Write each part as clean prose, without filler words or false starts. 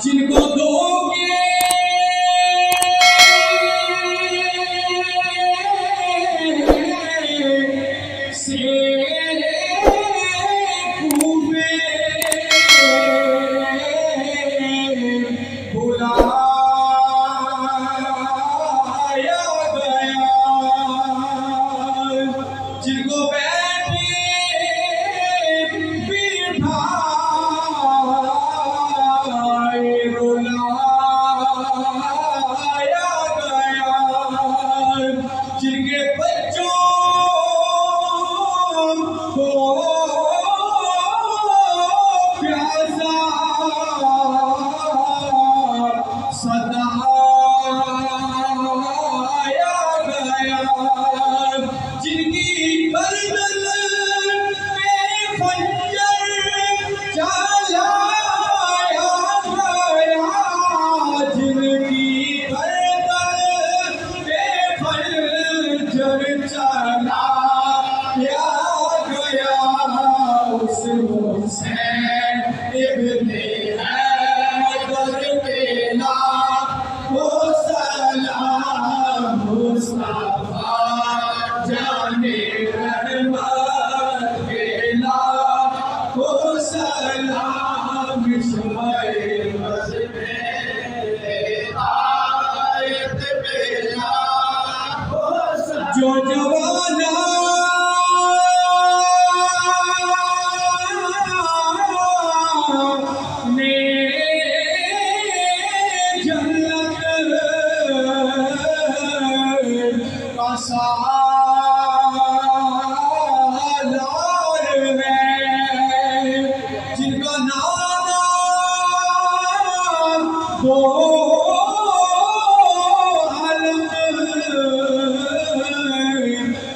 جن کو دو گے سے خوبے بلایا گیا، جن کو بیٹھے بٹھائے رلایا گیا، جن کے بچوں کو پیاسا ستایا گیا، جن کی گردن پہ خنجر چلایا گیا، جن کی گردن پہ خنجر چلایا گیا، اس حسین ابن حیدر پہ لاکھوں سلام، مصطفیٰ جانے رحمت پہ لاکھوں سلام، شمع مسجد ہدایت پہ لاکھوں سلام، جو جوانا نے جنت کا سالار ہے، جن کا نام دو عالم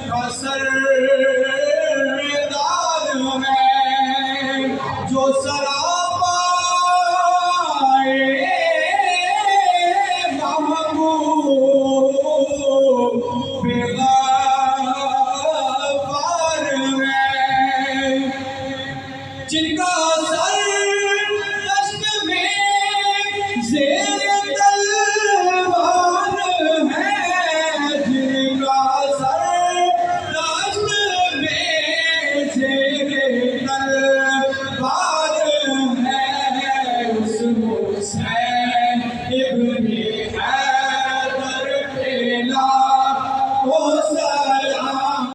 کا سردار ہے، جو سراپا محبوب غفار ہے، جن کا